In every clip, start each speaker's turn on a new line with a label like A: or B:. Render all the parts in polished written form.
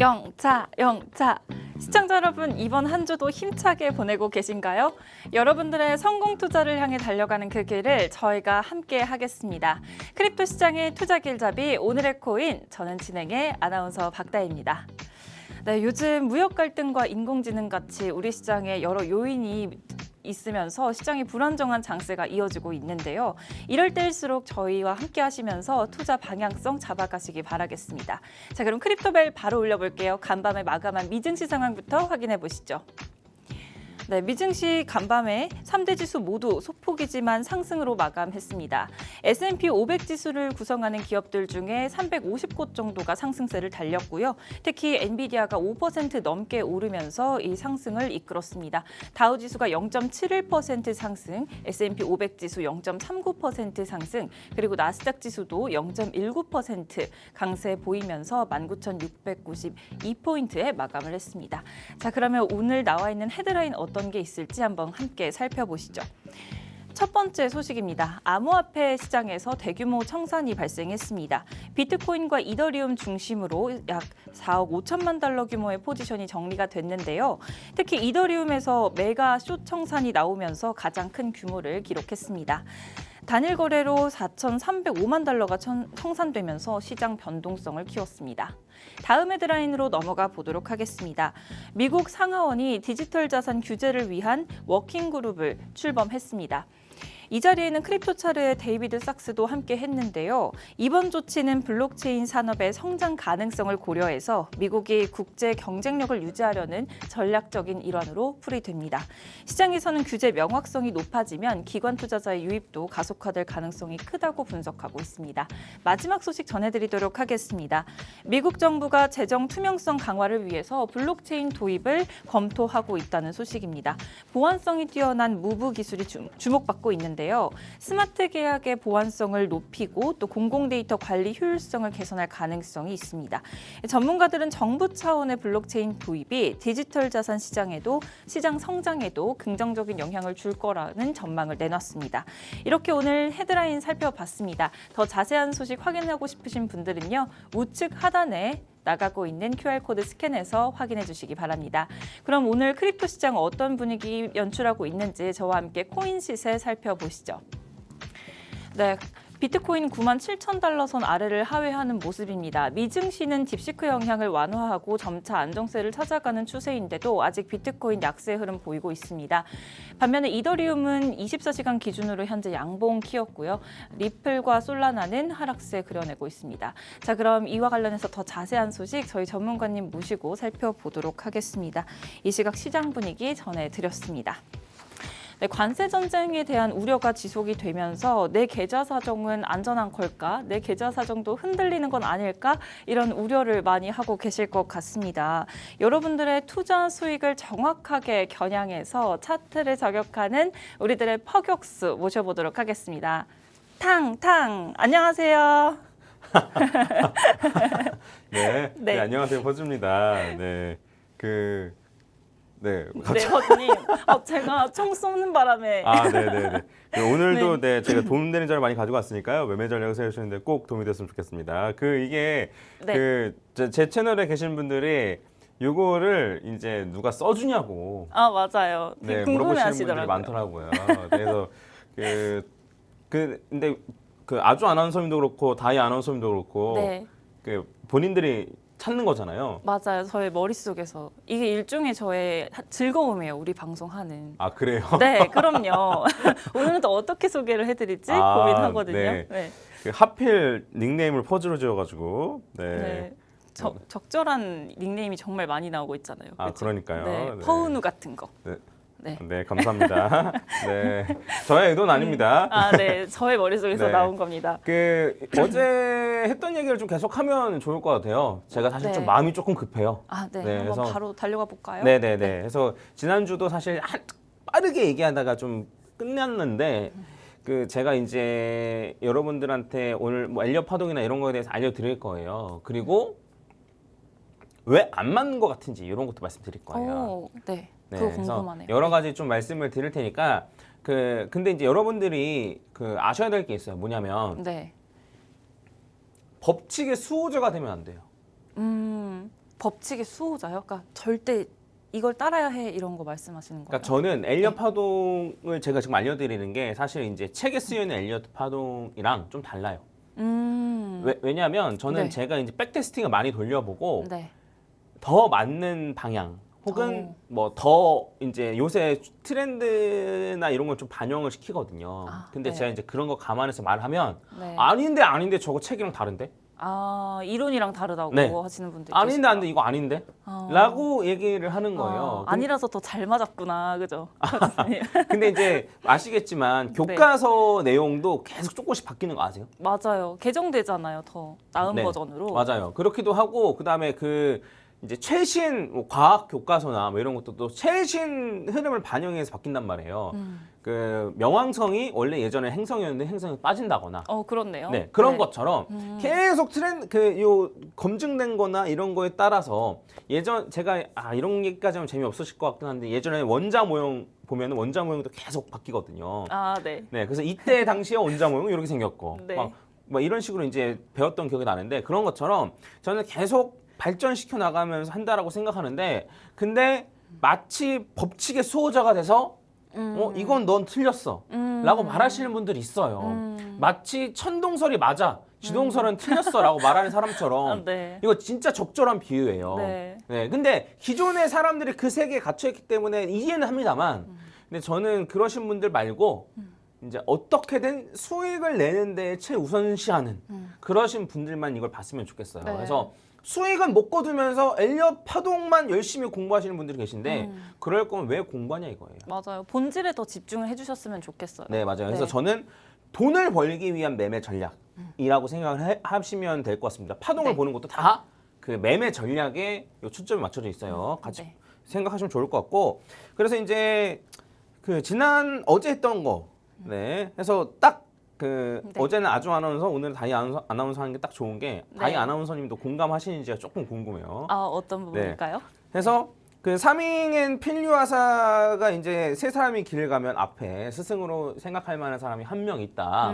A: 영차, 영차. 시청자 여러분, 이번 한 주도 힘차게 보내고 계신가요? 여러분들의 성공 투자를 향해 달려가는 그 길을 저희가 함께 하겠습니다. 크립토 시장의 투자 길잡이 오늘의 코인, 저는 진행의 아나운서 박다혜입니다. 네, 요즘 무역 갈등과 인공지능 같이 우리 시장에 여러 요인이 있으면서 시장이 불안정한 장세가 이어지고 있는데요. 이럴 때일수록 저희와 함께 하시면서 투자 방향성 잡아가시기 바라겠습니다. 자, 그럼 크립토벨 바로 올려볼게요. 간밤에 마감한 미증시 상황부터 확인해 보시죠. 네, 미증시 간밤에 3대 지수 모두 소폭이지만 상승으로 마감했습니다. S&P 500 지수를 구성하는 기업들 중에 350곳 정도가 상승세를 달렸고요. 특히 엔비디아가 5% 넘게 오르면서 이 상승을 이끌었습니다. 다우 지수가 0.71% 상승, S&P 500 지수 0.39% 상승, 그리고 나스닥 지수도 0.19% 강세 보이면서 19,692포인트에 마감을 했습니다. 자, 그러면 오늘 나와 있는 헤드라인 어떤 게 있을지 한번 함께 살펴보시죠. 첫 번째 소식입니다. 암호화폐 시장에서 대규모 청산이 발생했습니다. 비트코인과 이더리움 중심으로 약 4억 5천만 달러 규모의 포지션이 정리가 됐는데요. 특히 이더리움에서 메가 숏 청산이 나오면서 가장 큰 규모를 기록했습니다. 단일 거래로 4,305만 달러가 청산되면서 시장 변동성을 키웠습니다. 다음 헤드라인으로 넘어가 보도록 하겠습니다. 미국 상하원이 디지털 자산 규제를 위한 워킹 그룹을 출범했습니다. 이 자리에는 크립토차르의 데이비드 sak스도 함께 했는데요. 이번 조치는 블록체인 산업의 성장 가능성을 고려해서 미국이 국제 경쟁력을 유지하려는 전략적인 일환으로 풀이됩니다. 시장에서는 규제 명확성이 높아지면 기관 투자자의 유입도 가속화될 가능성이 크다고 분석하고 있습니다. 마지막 소식 전해드리도록 하겠습니다. 미국 정부가 재정 투명성 강화를 위해서 블록체인 도입을 검토하고 있다는 소식입니다. 보안성이 뛰어난 무브 기술이 주목받고 있는데 스마트 계약의 보안성을 높이고 또 공공 데이터 관리 효율성을 개선할 가능성이 있습니다. 전문가들은 정부 차원의 블록체인 도입이 디지털 자산 시장에도 시장 성장에도 긍정적인 영향을 줄 거라는 전망을 내놨습니다. 이렇게 오늘 헤드라인 살펴봤습니다. 더 자세한 소식 확인하고 싶으신 분들은요. 우측 하단에 나가고 있는 QR코드 스캔해서 확인해 주시기 바랍니다. 그럼 오늘 크립토 시장 어떤 분위기 연출하고 있는지 저와 함께 코인 시세 살펴보시죠. 네. 비트코인 97,000달러 선 아래를 하회하는 모습입니다. 미증시는 딥시크 영향을 완화하고 점차 안정세를 찾아가는 추세인데도 아직 비트코인 약세 흐름 보이고 있습니다. 반면에 이더리움은 24시간 기준으로 현재 양봉 키웠고요. 리플과 솔라나는 하락세 그려내고 있습니다. 자, 그럼 이와 관련해서 더 자세한 소식 저희 전문가님 모시고 살펴보도록 하겠습니다. 이 시각 시장 분위기 전해드렸습니다. 네, 관세 전쟁에 대한 우려가 지속이 되면서 내 계좌 사정은 안전한 걸까? 내 계좌 사정도 흔들리는 건 아닐까? 이런 우려를 많이 하고 계실 것 같습니다. 여러분들의 투자 수익을 정확하게 겨냥해서 차트를 저격하는 우리들의 퍼격수 모셔보도록 하겠습니다. 탕탕 안녕하세요.
B: 네,
A: 네.
B: 안녕하세요. 퍼즈입니다.
A: 네, 버드님. 제가 총 쏘는 바람에.
B: 네네네. 오늘도 제가 도움되는 자를 많이 가지고 왔으니까요. 매매 전략을 세우시는데 꼭 도움이 됐으면 좋겠습니다. 제 채널에 계신 분들이 요거를 이제 누가 써주냐고.
A: 맞아요.
B: 네,
A: 궁금해
B: 물어보시는 분들이
A: 하시더라고요.
B: 많더라고요. 그래서 근데 아주 아나운서님도 그렇고 다이 아나운서님도 그렇고
A: 네.
B: 본인들이 찾는 거잖아요.
A: 맞아요. 저의 머릿속에서. 이게 일종의 저의 즐거움이에요. 우리 방송하는.
B: 아, 그래요?
A: 네, 그럼요. 오늘은 또 어떻게 소개를 해드릴지 고민하거든요.
B: 네.
A: 네.
B: 하필 닉네임을 퍼즈로 지어가지고
A: 네. 적절한 닉네임이 정말 많이 나오고 있잖아요. 그렇죠?
B: 그러니까요.
A: 네, 퍼우누 같은 거.
B: 네, 감사합니다. 네, 저의 의도는 아닙니다.
A: 네, 저의 머릿속에서 나온 겁니다.
B: 어제 했던 얘기를 좀 계속하면 좋을 것 같아요. 제가 사실 좀 마음이 조금 급해요.
A: 네, 한번 바로 달려가 볼까요?
B: 네. 그래서 지난주도 사실 빠르게 얘기하다가 좀 끝났는데 제가 이제 여러분들한테 오늘 뭐 엘리엇 파동이나 이런 거에 대해서 알려드릴 거예요. 그리고 왜 안 맞는 것 같은지 이런 것도 말씀드릴 거예요.
A: 네. 그거 궁금하네요.
B: 여러 가지 좀 말씀을 드릴 테니까 근데 이제 여러분들이 아셔야 될 게 있어요. 뭐냐면 법칙의 수호자가 되면 안 돼요.
A: 법칙의 수호자요? 그러니까 절대 이걸 따라야 해 이런 거 말씀하시는 거예요?
B: 그러니까 저는 엘리엇 파동을 제가 지금 알려드리는 게 사실 이제 책에 쓰여 있는 엘리엇 파동이랑 좀 달라요. 왜냐하면 저는
A: 네.
B: 제가 이제 백테스팅을 많이 돌려보고
A: 네.
B: 더 맞는 방향 혹은 뭐 더 이제 요새 트렌드나 이런 걸 좀 반영을 시키거든요. 근데
A: 네.
B: 제가 이제 그런 거 감안해서 말하면
A: 네.
B: 아닌데 저거 책이랑 다른데?
A: 이론이랑 다르다고
B: 네.
A: 하시는 분들
B: 아닌데 안 돼 이거 아닌데? 라고 얘기를 하는 거예요.
A: 아니라서 더 잘 맞았구나, 그죠?
B: 근데 이제 아시겠지만 교과서 내용도 계속 조금씩 바뀌는 거 아세요?
A: 맞아요. 개정되잖아요, 더 나은
B: 네.
A: 버전으로.
B: 맞아요. 그렇기도 하고 그다음에 그 이제 최신 뭐 과학 교과서나 뭐 이런 것도 또 최신 흐름을 반영해서 바뀐단 말이에요. 그 명왕성이 원래 예전에 행성이었는데 행성이 빠진다거나
A: 그렇네요.
B: 네, 그런 것처럼 계속 요 검증된 거나 이런 거에 따라서 예전 제가 이런 얘기까지 하면 재미없으실 것 같긴 한데 예전에 원자 모형 보면은 원자 모형도 계속 바뀌거든요.
A: 네.
B: 네, 그래서 이때 당시에 원자 모형은 이렇게 생겼고
A: 네.
B: 막 이런 식으로 이제 배웠던 기억이 나는데 그런 것처럼 저는 계속 발전시켜 나가면서 한다라고 생각하는데 근데 마치 법칙의 수호자가 돼서 이건 넌 틀렸어 라고 말하시는 분들이 있어요. 마치 천동설이 맞아 지동설은 틀렸어 라고 말하는 사람처럼
A: 네.
B: 이거 진짜 적절한 비유예요.
A: 네.
B: 네, 근데 기존의 사람들이 그 세계에 갇혀있기 때문에 이해는 합니다만 근데 저는 그러신 분들 말고 이제 어떻게든 수익을 내는 데 최우선시하는 그러신 분들만 이걸 봤으면 좋겠어요.
A: 네.
B: 그래서 수익은 못 거두면서 엘리엇 파동만 열심히 공부하시는 분들이 계신데 그럴 거면 왜 공부하냐 이거예요.
A: 맞아요. 본질에 더 집중을 해주셨으면 좋겠어요.
B: 네, 맞아요. 그래서 저는 돈을 벌기 위한 매매 전략이라고 생각을 하시면 될 것 같습니다. 파동을
A: 네.
B: 보는 것도 다 그 매매 전략에 요 초점이 맞춰져 있어요. 같이
A: 네.
B: 생각하시면 좋을 것 같고 그래서 이제 그 지난 어제 했던 거 네. 해서 딱 그
A: 네.
B: 어제는 아주 아나운서 오늘은 다이 아나운서 하는 게 딱 좋은 게 다이
A: 네.
B: 아나운서님도 공감하시는지가 조금 궁금해요.
A: 어떤 부분일까요?
B: 그래서 그 삼잉엔 필류하사가 이제 세 사람이 길을 가면 앞에 스승으로 생각할 만한 사람이 한 명 있다.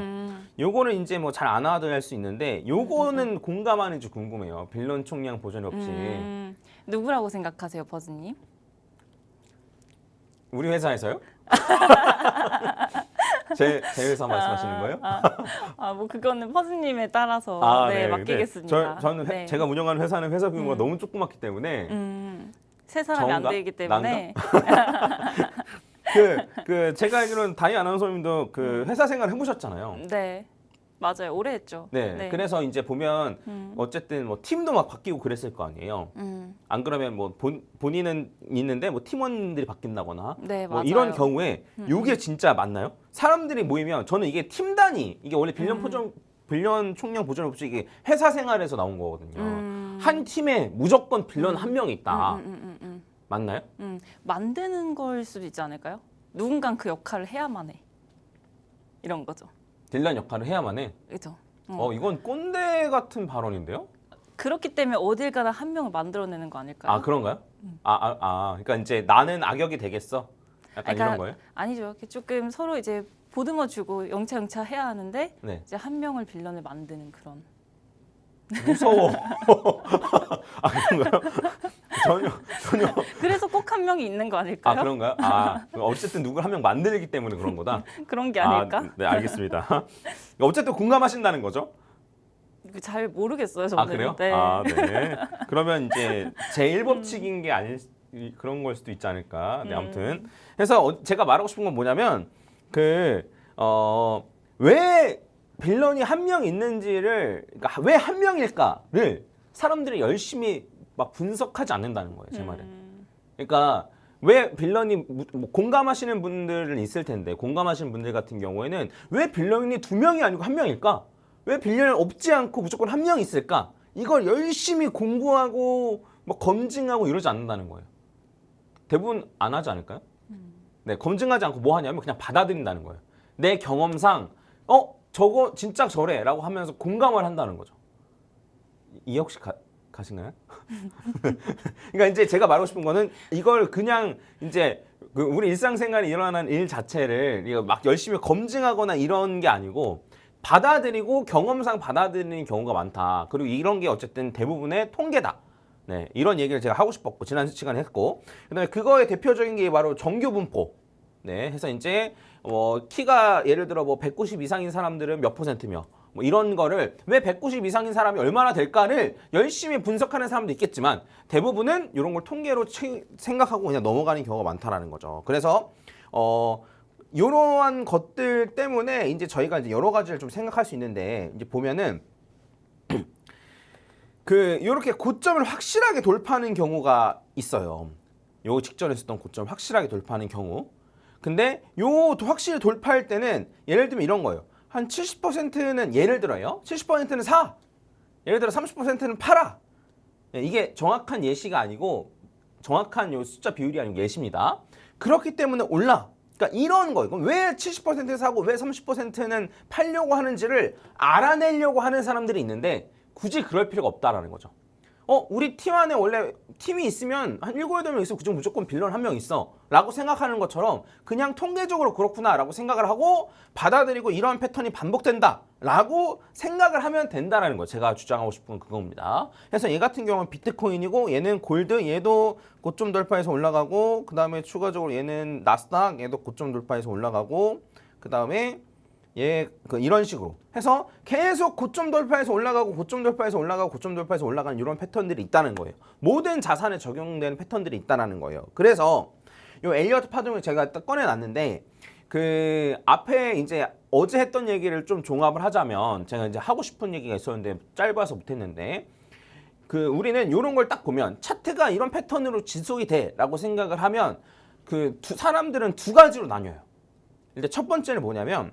B: 요거는 이제 뭐 잘 안 알아들 수 있는데 요거는 공감하는지 궁금해요. 빌런 총량 보전 없이.
A: 누구라고 생각하세요, 버즈님?
B: 우리 회사에서요? 제 회사 말씀하시는 거예요?
A: 뭐 그거는 퍼즈님에 따라서 맡기겠습니다.
B: 저는
A: 네.
B: 제가 운영하는 회사는 회사 규모가 너무 조그맣기 때문에
A: 세 사람이 안 되기 때문에
B: 그 제가 알기로는 다이 아나운서님도 그 회사 생활 해보셨잖아요.
A: 네. 맞아요. 오래 했죠.
B: 네. 그래서 이제 보면 어쨌든 뭐 팀도 막 바뀌고 그랬을 거 아니에요. 안 그러면 뭐 본인은 있는데 뭐 팀원들이 바뀐다거나
A: 네,
B: 뭐
A: 맞아요.
B: 이런 경우에 이게 진짜 맞나요? 사람들이 모이면 저는 이게 팀 단위 이게 원래 빌런 총량 보전 없이 이게 회사 생활에서 나온 거거든요. 한 팀에 무조건 빌런 한 명이 있다. 맞나요?
A: 만드는 걸 수도 있지 않을까요? 누군가 그 역할을 해야만 해. 이런 거죠.
B: 빌런 역할을 해야만 해.
A: 그렇죠.
B: 이건 꼰대 같은 발언인데요?
A: 그렇기 때문에 어딜 가나 한 명을 만들어내는 거 아닐까요?
B: 그런가요? 그러니까 이제 나는 악역이 되겠어. 약간
A: 그러니까
B: 이런 거예요?
A: 아니죠. 이렇게 조금 서로 이제 보듬어주고 영차 해야 하는데
B: 네.
A: 이제 한 명을 빌런을 만드는 그런.
B: 무서워. 그런가요? 전혀.
A: 그래서 꼭 한 명이 있는 거 아닐까요?
B: 그런가요? 어쨌든 누굴 한 명 만들기 때문에 그런 거다.
A: 그런 게 아닐까?
B: 네, 알겠습니다. 어쨌든 공감하신다는 거죠?
A: 잘 모르겠어요, 저는.
B: 그래요?
A: 네.
B: 네. 그러면 이제 제1법칙인 게 아닐 그런 걸 수도 있지 않을까. 네, 아무튼. 그래서 제가 말하고 싶은 건 뭐냐면 왜 빌런이 한 명 있는지를 그러니까 왜 한 명일까를 사람들이 열심히 막 분석하지 않는다는 거예요, 제 말은. 그러니까 왜 빌런이 뭐 공감하시는 분들은 있을 텐데 공감하시는 분들 같은 경우에는 왜 빌런이 두 명이 아니고 한 명일까? 왜 빌런은 없지 않고 무조건 한 명 있을까? 이걸 열심히 공부하고 뭐 검증하고 이러지 않는다는 거예요. 대부분 안 하지 않을까요? 네, 검증하지 않고 뭐 하냐면 그냥 받아들인다는 거예요. 내 경험상 저거 진짜 저래라고 하면서 공감을 한다는 거죠. 이해 혹시 가시나요? 그러니까 이제 제가 말하고 싶은 거는 이걸 그냥 이제 우리 일상생활에 일어나는 일 자체를 이거 막 열심히 검증하거나 이런 게 아니고 받아들이고 경험상 받아들이는 경우가 많다. 그리고 이런 게 어쨌든 대부분의 통계다. 네, 이런 얘기를 제가 하고 싶었고 지난 시간에 했고 그다음에 그거의 대표적인 게 바로 정규 분포. 네, 해서 이제 키가 예를 들어 뭐 190 이상인 사람들은 몇 %며 뭐 이런 거를 왜 190 이상인 사람이 얼마나 될까를 열심히 분석하는 사람도 있겠지만 대부분은 이런 걸 통계로 생각하고 그냥 넘어가는 경우가 많다라는 거죠. 그래서 이러한 것들 때문에 이제 저희가 이제 여러 가지를 좀 생각할 수 있는데 이제 보면은 요렇게 고점을 확실하게 돌파하는 경우가 있어요. 요 직전에 있었던 고점을 확실하게 돌파하는 경우. 근데 요 확실히 돌파할 때는 예를 들면 이런 거예요. 한 70%는 예를 들어요. 70%는 사. 예를 들어 30%는 팔아. 이게 정확한 예시가 아니고 정확한 요 숫자 비율이 아니고 예시입니다. 그렇기 때문에 올라. 그러니까 이런 거예요. 그럼 왜 70% 사고 왜 30%는 팔려고 하는지를 알아내려고 하는 사람들이 있는데 굳이 그럴 필요가 없다라는 거죠. 우리 팀 안에 원래 팀이 있으면 한 7, 8명 있으면 그중 무조건 빌런 한 명 있어 라고 생각하는 것처럼 그냥 통계적으로 그렇구나 라고 생각을 하고 받아들이고 이러한 패턴이 반복된다 라고 생각을 하면 된다라는 거예요. 제가 주장하고 싶은 그겁니다. 그래서 얘 같은 경우는 비트코인이고 얘는 골드, 얘도 고점 돌파해서 올라가고 그 다음에 추가적으로 얘는 나스닥, 얘도 고점 돌파해서 올라가고 그 다음에 이런 식으로 해서 계속 고점 돌파해서 올라가고 고점 돌파해서 올라가고 고점 돌파해서 올라가는 이런 패턴들이 있다는 거예요. 모든 자산에 적용되는 패턴들이 있다는 거예요. 그래서 요 엘리어트 파동을 제가 딱 꺼내놨는데 그 앞에 이제 어제 했던 얘기를 좀 종합을 하자면 제가 이제 하고 싶은 얘기가 있었는데 짧아서 못했는데 우리는 이런 걸 딱 보면 차트가 이런 패턴으로 지속이 돼라고 생각을 하면 사람들은 두 가지로 나뉘어요. 일단 첫 번째는 뭐냐면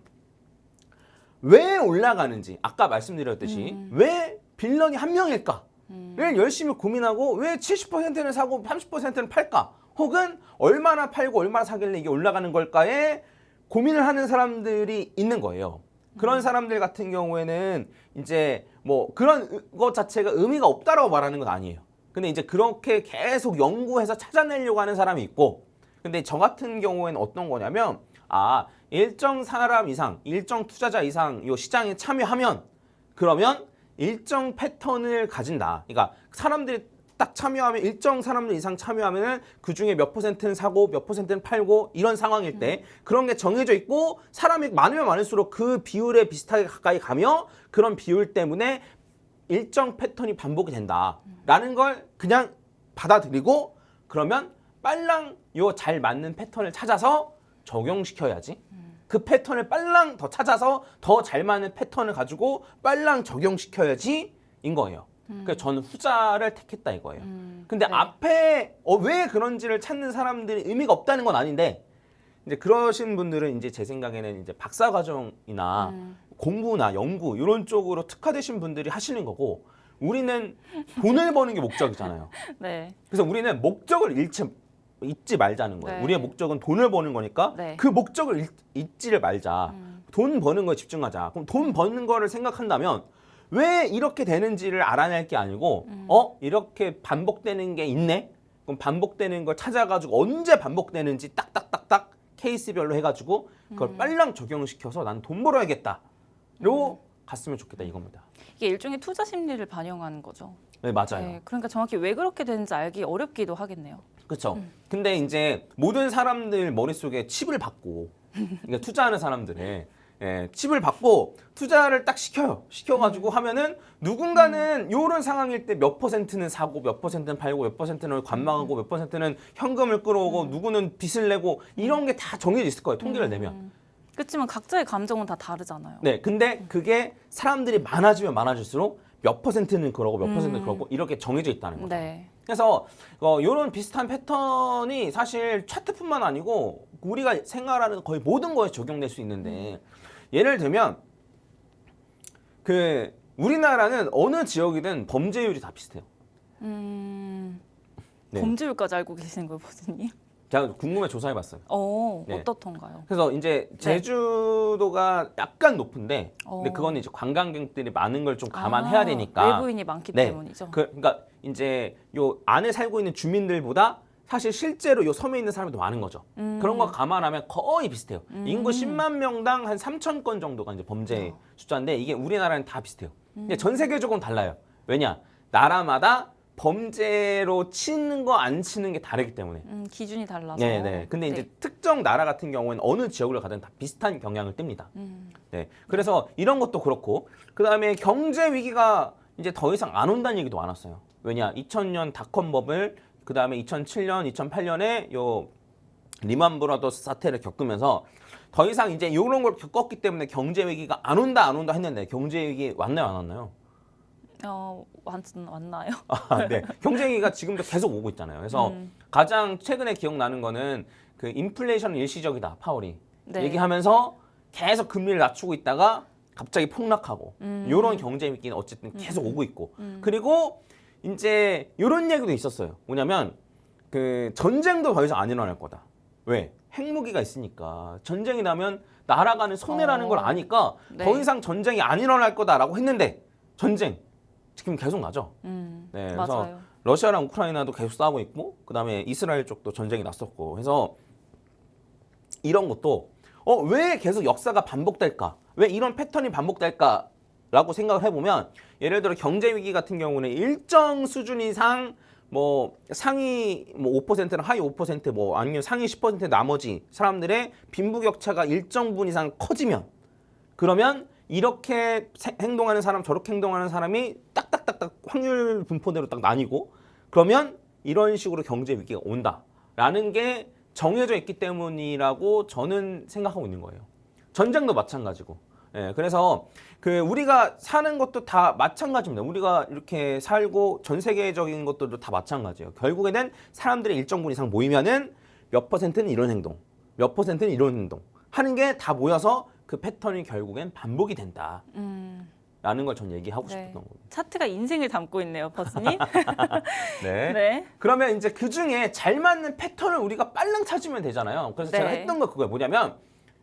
B: 왜 올라가는지 아까 말씀드렸듯이 왜 빌런이 한 명일까를 열심히 고민하고 왜 70%는 사고 30%는 팔까 혹은 얼마나 팔고 얼마나 사길래 이게 올라가는 걸까에 고민을 하는 사람들이 있는 거예요. 그런 사람들 같은 경우에는 이제 뭐 그런 것 자체가 의미가 없다라고 말하는 건 아니에요. 근데 이제 그렇게 계속 연구해서 찾아내려고 하는 사람이 있고 근데 저 같은 경우에는 어떤 거냐면 일정 사람 이상, 일정 투자자 이상 요 시장에 참여하면 그러면 일정 패턴을 가진다. 그러니까 사람들이 딱 참여하면 일정 사람들 이상 참여하면은 그 중에 몇 %는 사고 몇 %는 팔고 이런 상황일 때 그런 게 정해져 있고 사람이 많으면 많을수록 그 비율에 비슷하게 가까이 가며 그런 비율 때문에 일정 패턴이 반복이 된다라는 걸 그냥 받아들이고 그러면 빨랑 요 잘 맞는 패턴을 찾아서 적용시켜야지. 그 패턴을 빨랑 더 찾아서 더 잘 맞는 패턴을 가지고 빨랑 적용시켜야지 인 거예요. 그러니까 저는 후자를 택했다 이거예요. 근데
A: 네.
B: 앞에 왜 그런지를 찾는 사람들이 의미가 없다는 건 아닌데 이제 그러신 분들은 이제 제 생각에는 이제 박사 과정이나 공부나 연구 이런 쪽으로 특화되신 분들이 하시는 거고 우리는 돈을 버는 게 목적이잖아요.
A: 네.
B: 그래서 우리는 목적을 잊지 말자는 거예요.
A: 네.
B: 우리의 목적은 돈을 버는 거니까
A: 네.
B: 그 목적을 잊지를 말자. 돈 버는 거에 집중하자. 그럼 돈 버는 거를 생각한다면 왜 이렇게 되는지를 알아낼 게 아니고 이렇게 반복되는 게 있네? 그럼 반복되는 걸 찾아가지고 언제 반복되는지 딱딱딱딱 케이스별로 해가지고 그걸 빨랑 적용시켜서 난 돈 벌어야겠다로 갔으면 좋겠다 이겁니다.
A: 이게 일종의 투자 심리를 반영하는 거죠.
B: 네, 맞아요.
A: 네, 그러니까 정확히 왜 그렇게 되는지 알기 어렵기도 하겠네요.
B: 그렇죠. 근데 이제 모든 사람들 머릿속에 칩을 받고 그러니까 투자하는 사람들의 칩을 받고 투자를 딱 시켜가지고 하면은 누군가는 요런 상황일 때 몇 %는 사고 몇 %는 팔고 몇 %는 관망하고 몇 %는 현금을 끌어오고 누구는 빚을 내고 이런 게 다 정해져 있을 거예요. 통계를 내면.
A: 그렇지만 각자의 감정은 다 다르잖아요.
B: 네, 근데 그게 사람들이 많아지면 많아질수록 몇 %는 그러고 몇 %는 그러고 이렇게 정해져 있다는 거죠.
A: 네.
B: 그래서 이런 비슷한 패턴이 사실 차트뿐만 아니고 우리가 생활하는 거의 모든 거에 적용될 수 있는데 예를 들면 우리나라는 어느 지역이든 범죄율이 다 비슷해요. 네.
A: 범죄율까지 알고 계시는 거예요, 교수님?
B: 제가 궁금해 조사해봤어요. 네.
A: 어떻던가요?
B: 그래서 이제 제주도가 약간 높은데 근데 그건 이제 관광객들이 많은 걸 좀 감안해야 되니까
A: 외부인이 많기
B: 네.
A: 때문이죠.
B: 그러니까 이제 요 안에 살고 있는 주민들보다 사실 실제로 요 섬에 있는 사람이 더 많은 거죠. 그런 거 감안하면 거의 비슷해요. 인구 10만 명당 한 3천 건 정도가 이제 범죄 숫자인데 이게 우리나라는 다 비슷해요. 근데 전 세계적으로는 달라요. 왜냐? 나라마다 범죄로 치는 거 안 치는 게 다르기 때문에.
A: 기준이 달라서.
B: 네네. 근데 이제 특정 나라 같은 경우에는 어느 지역을 가든 다 비슷한 경향을 띱니다. 네. 그래서 이런 것도 그렇고, 그 다음에 경제 위기가 이제 더 이상 안 온다는 얘기도 많았어요. 왜냐? 2000년 닷컴 버블, 그 다음에 2007년, 2008년에 요 리만 브라더스 사태를 겪으면서 더 이상 이제 이런 걸 겪었기 때문에 경제 위기가 안 온다 했는데 경제 위기 왔나요, 안 왔나요?
A: 왔나요?
B: 네. 경제 위기가 지금도 계속 오고 있잖아요. 그래서 가장 최근에 기억나는 거는 그 인플레이션 일시적이다, 파월이.
A: 네.
B: 얘기하면서 계속 금리를 낮추고 있다가 갑자기 폭락하고 이런 경제 위기는 어쨌든 계속 오고 있고 그리고 이제 이런 얘기도 있었어요. 뭐냐면 그 전쟁도 더 이상 안 일어날 거다. 왜? 핵무기가 있으니까 전쟁이 나면 나라가는 손해라는 걸 아니까
A: 네.
B: 더 이상 전쟁이 안 일어날 거다라고 했는데 전쟁 지금 계속 나죠. 네, 그래서
A: 맞아요.
B: 러시아랑 우크라이나도 계속 싸우고 있고 그다음에 이스라엘 쪽도 전쟁이 났었고 해서 이런 것도 왜 계속 역사가 반복될까? 왜 이런 패턴이 반복될까? 라고 생각을 해보면 예를 들어 경제 위기 같은 경우는 일정 수준 이상 뭐 상위 뭐 5%나 하위 5%뭐 아니면 상위 10% 나머지 사람들의 빈부격차가 일정 부분 이상 커지면 그러면 이렇게 행동하는 사람 저렇게 행동하는 사람이 딱딱딱딱 확률 분포대로 딱 나뉘고 그러면 이런 식으로 경제 위기가 온다라는 게 정해져 있기 때문이라고 저는 생각하고 있는 거예요. 전쟁도 마찬가지고. 예, 그래서 그 우리가 사는 것도 다 마찬가지입니다. 우리가 이렇게 살고 전 세계적인 것들도 다 마찬가지예요. 결국에는 사람들이 일정 부분 이상 모이면은 몇 퍼센트는 이런 행동, 몇 퍼센트는 이런 행동 하는 게 다 모여서 그 패턴이 결국엔 반복이 된다. 라는 걸 전 얘기하고 싶었던 겁니다.
A: 차트가 인생을 담고 있네요, 버스님.
B: 네.
A: 네.
B: 그러면 이제 그 중에 잘 맞는 패턴을 우리가 빨랑 찾으면 되잖아요. 그래서
A: 네.
B: 제가 했던 거 그거예요. 뭐냐면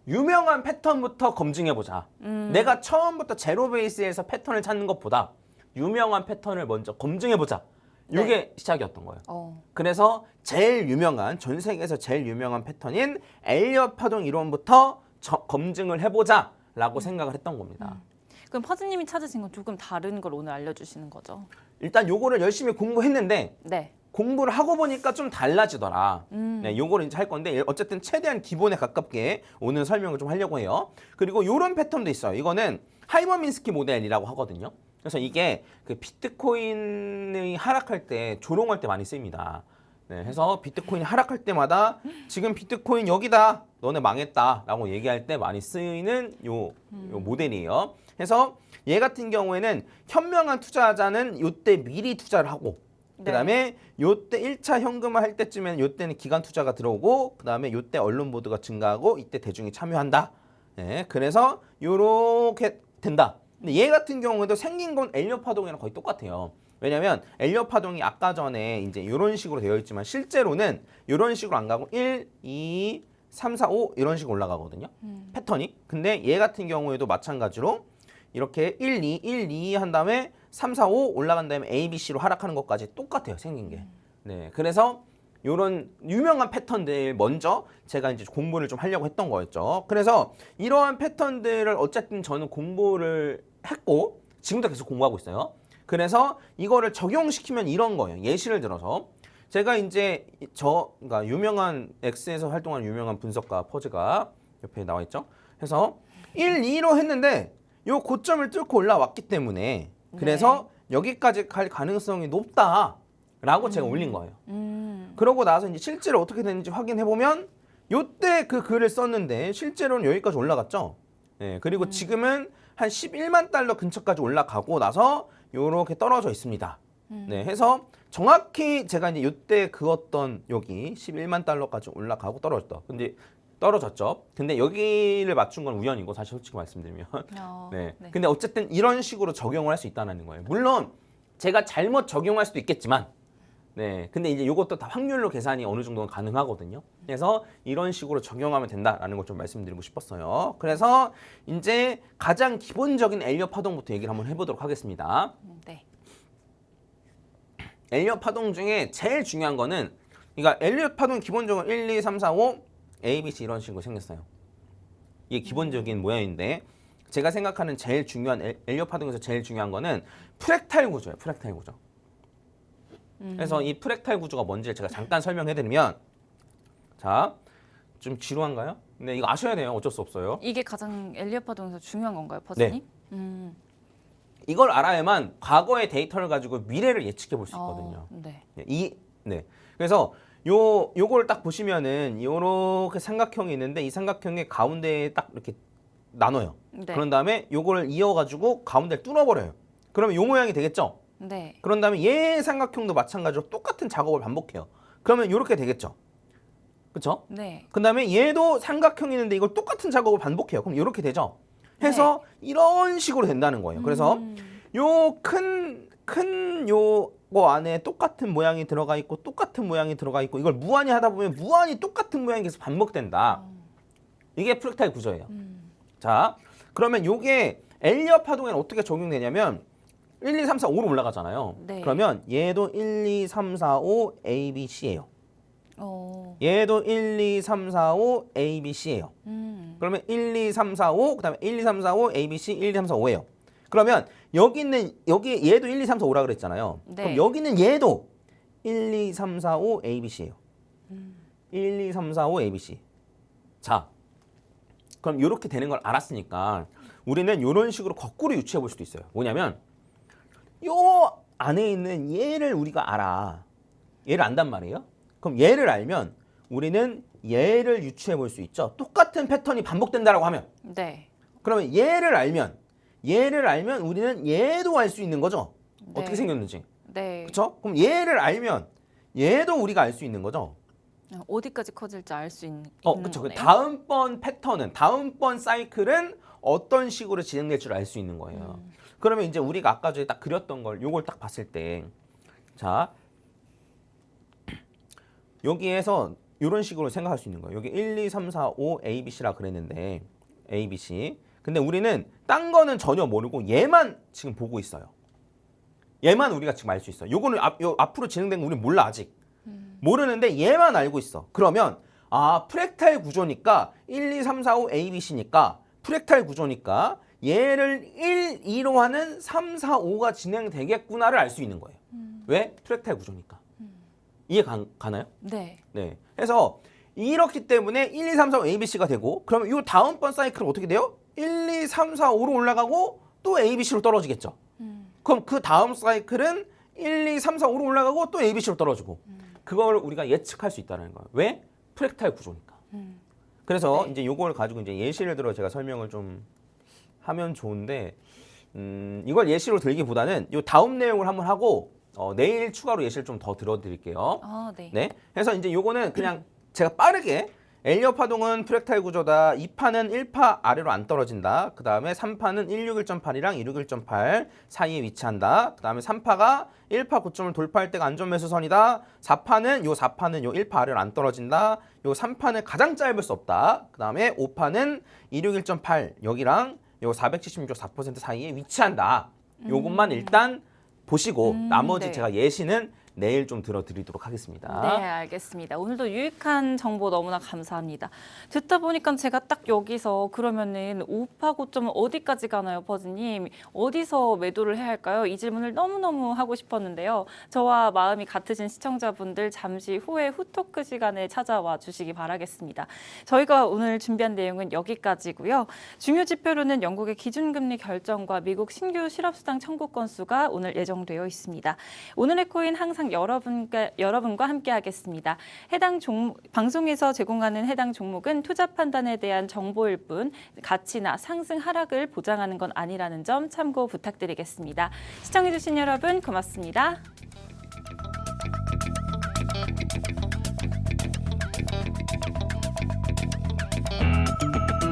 B: 유명한 패턴부터 검증해보자. 내가 처음부터 제로 베이스에서 패턴을 찾는 것보다 유명한 패턴을 먼저 검증해보자. 이게
A: 네.
B: 시작이었던 거예요. 그래서 제일 유명한, 전 세계에서 제일 유명한 패턴인 엘리엇 파동 이론부터 검증을 해보자라고 생각을 했던 겁니다.
A: 그럼 퍼즈님이 찾으신 건 조금 다른 걸 오늘 알려주시는 거죠?
B: 일단 요거를 열심히 공부했는데
A: 네.
B: 공부를 하고 보니까 좀 달라지더라. 네, 요거를 이제 할 건데 어쨌든 최대한 기본에 가깝게 오늘 설명을 좀 하려고 해요. 그리고 요런 패턴도 있어요. 이거는 하이머민스키 모델이라고 하거든요. 그래서 이게 그 비트코인이 하락할 때 조롱할 때 많이 쓰입니다. 네, 해서 비트코인이 하락할 때마다 지금 비트코인 여기다 너네 망했다라고 얘기할 때 많이 쓰이는 요 모델이에요. 그래서 얘 같은 경우에는 현명한 투자자는 요때 미리 투자를 하고 그다음에 요때 1차 현금화 할 때쯤에는 요때는 기관 투자가 들어오고 그다음에 요때 언론 보도가 증가하고 이때 대중이 참여한다. 네, 그래서 요렇게 된다. 근데 얘 같은 경우에도 생긴 건 엘리엇 파동이랑 거의 똑같아요. 왜냐면 엘리엇 파동이 아까 전에 이제 이런 식으로 되어 있지만 실제로는 이런 식으로 안 가고 1, 2, 3, 4, 5 이런 식으로 올라가거든요. 패턴이. 근데 얘 같은 경우에도 마찬가지로 이렇게 1, 2, 1, 2 한 다음에 3, 4, 5 올라간 다음에 A, B, C로 하락하는 것까지 똑같아요. 생긴 게. 네. 그래서 이런 유명한 패턴들 먼저 제가 이제 공부를 좀 하려고 했던 거였죠. 그래서 이러한 패턴들을 어쨌든 저는 공부를 했고 지금도 계속 공부하고 있어요. 그래서 이거를 적용시키면 이런 거예요. 예시를 들어서 제가 이제 그러니까 유명한 X에서 활동하는 유명한 분석가 퍼즈가 옆에 나와 있죠. 그래서 1, 2로 했는데 요 고점을 뚫고 올라왔기 때문에 그래서 여기까지 갈 가능성이 높다라고 제가 올린 거예요. 그러고 나서 이제 실제로 어떻게 되는지 확인해 보면 요때 그 글을 썼는데 실제로는 여기까지 올라갔죠. 네, 그리고 지금은 한 11만 달러 근처까지 올라가고 나서 요렇게 떨어져 있습니다. 네, 해서 정확히 제가 이제 요때 그었던 여기 11만 달러까지 올라가고 떨어졌다. 근데 떨어졌죠. 근데 여기를 맞춘 건 우연이고 사실 솔직히 말씀드리면. 네. 근데 어쨌든 이런 식으로 적용을 할 수 있다는 거예요. 물론 제가 잘못 적용할 수도 있겠지만 네. 근데 이제 이것도 다 확률로 계산이 어느 정도는 가능하거든요. 그래서 이런 식으로 적용하면 된다라는 걸 좀 말씀드리고 싶었어요. 그래서 이제 가장 기본적인 엘리엇 파동부터 얘기를 한번 해보도록 하겠습니다.
A: 네.
B: 엘리엇 파동 중에 제일 중요한 거는 그러니까 엘리엇 파동 기본적으로 1, 2, 3, 4, 5 A, B, C 이런 식으로 생겼어요. 이게 기본적인 모양인데 제가 생각하는 제일 중요한 엘리엇 파동에서 제일 중요한 거는 프랙탈 구조예요. 프랙탈 구조. 그래서 이 프랙탈 구조가 뭔지를 제가 잠깐 설명해드리면, 자, 좀 지루한가요? 근데 이거 아셔야 돼요. 어쩔 수 없어요.
A: 이게 가장 엘리엇 파동에서 중요한 건가요, 퍼즈님?
B: 이걸 알아야만 과거의 데이터를 가지고 미래를 예측해 볼 수 있거든요.
A: 네.
B: 네. 그래서 요걸 딱 보시면은 요렇게 삼각형이 있는데 이 삼각형의 가운데에 딱 이렇게 나눠요.
A: 네.
B: 그런 다음에 요거를 이어가지고 가운데를 뚫어버려요. 그러면 요 모양이 되겠죠?
A: 네.
B: 그런 다음에 얘 삼각형도 마찬가지로 똑같은 작업을 반복해요. 그러면 요렇게 되겠죠? 그쵸?
A: 네.
B: 그 다음에 얘도 삼각형이 있는데 이걸 똑같은 작업을 반복해요. 그럼 요렇게 되죠? 해서 이런 식으로 된다는 거예요. 그래서 요 큰 요거 안에 똑같은 모양이 들어가 있고 똑같은 모양이 들어가 있고 이걸 무한히 하다 보면 무한히 똑같은 모양이 계속 반복된다. 이게 프랙탈 구조예요. 자, 그러면 요게 엘리엇 파동에는 어떻게 적용되냐면 1, 2, 3, 4, 5로 올라가잖아요.
A: 네.
B: 그러면 얘도 1, 2, 3, 4, 5 A, B, C예요. 얘도 1, 2, 3, 4, 5 A, B, C예요. 그러면 1, 2, 3, 4, 5 그다음에 1, 2, 3, 4, 5 A, B, C 1, 2, 3, 4, 5예요. 그러면 여기 얘도 1, 2, 3, 4, 5라 그랬잖아요.
A: 네.
B: 그럼 여기는 얘도 1, 2, 3, 4, 5 A, B, C예요. 1, 2, 3, 4, 5 A, B, C. 자, 그럼 이렇게 되는 걸 알았으니까 우리는 이런 식으로 거꾸로 유추해 볼 수도 있어요. 뭐냐면 요 안에 있는 얘를 우리가 알아. 얘를 안단 말이에요. 그럼 얘를 알면 우리는 얘를 유추해 볼 수 있죠. 똑같은 패턴이 반복된다라고 하면.
A: 네.
B: 그러면 얘를 알면 우리는 얘도 알 수 있는 거죠.
A: 네.
B: 어떻게 생겼는지.
A: 네.
B: 그렇죠? 그럼 얘를 알면 얘도 우리가 알 수 있는 거죠.
A: 어디까지 커질지 알 수 있는
B: 그렇죠.
A: 거네요.
B: 다음번 패턴은 다음번 사이클은 어떤 식으로 진행될 줄 알 수 있는 거예요. 그러면 이제 우리가 아까 전에 딱 그렸던 걸 요걸 딱 봤을 때 자, 여기에서 이런 식으로 생각할 수 있는 거예요. 여기 1, 2, 3, 4, 5 A, B, C라 그랬는데 A, B, C. 근데 우리는 딴 거는 전혀 모르고 얘만 지금 보고 있어요. 얘만 우리가 지금 알 수 있어요. 요거는 앞으로 진행된 거 우리는 몰라 아직. 모르는데 얘만 알고 있어. 그러면 프랙탈 구조니까 1, 2, 3, 4, 5 A, B, C니까 프랙탈 구조니까 얘를 1, 2로 하는 3, 4, 5가 진행되겠구나를 알 수 있는 거예요. 왜? 프랙탈 구조니까. 이해 가나요?
A: 네.
B: 네. 그래서 이렇기 때문에 1, 2, 3, 4, 5 A, B, C가 되고 그러면 이 다음번 사이클은 어떻게 돼요? 1, 2, 3, 4, 5로 올라가고 또 A, B, C로 떨어지겠죠. 그럼 그 다음 사이클은 1, 2, 3, 4, 5로 올라가고 또 A, B, C로 떨어지고 그걸 우리가 예측할 수 있다는 거예요. 왜? 프랙탈 구조니까. 그래서 이제 요걸 가지고 이제 예시를 들어 제가 설명을 좀 하면 좋은데 이걸 예시로 들기보다는 요 다음 내용을 한번 하고 내일 추가로 예시를 좀 더 들어드릴게요.
A: 네.
B: 네. 그래서 이제 요거는 그냥 제가 빠르게 엘리엇 파동은 프랙탈 구조다. 2파는 1파 아래로 안 떨어진다. 그 다음에 3파는 161.8이랑 261.8 사이에 위치한다. 그 다음에 3파가 1파 고점을 돌파할 때가 안전 매수선이다. 4파는 요 1파 아래로 안 떨어진다. 요 3파는 가장 짧을 수 없다. 그 다음에 5파는 261.8 여기랑 요 476 4% 사이에 위치한다. 요것만 일단 보시고 나머지
A: 네.
B: 제가 예시는 내일 좀 들어드리도록 하겠습니다.
A: 네, 알겠습니다. 오늘도 유익한 정보 너무나 감사합니다. 듣다 보니까 제가 딱 여기서 그러면은 우파 고점은 어디까지 가나요, 버즈님? 어디서 매도를 해야 할까요? 이 질문을 너무너무 하고 싶었는데요. 저와 마음이 같으신 시청자분들 잠시 후에 후토크 시간에 찾아와 주시기 바라겠습니다. 저희가 오늘 준비한 내용은 여기까지고요. 중요 지표로는 영국의 기준금리 결정과 미국 신규 실업수당 청구 건수가 오늘 예정되어 있습니다. 오늘의 코인 항상 여러분과 함께하겠습니다. 해당 방송에서 제공하는 해당 종목은 투자 판단에 대한 정보일 뿐 가치나 상승 하락을 보장하는 건 아니라는 점 참고 부탁드리겠습니다. 시청해주신 여러분 고맙습니다.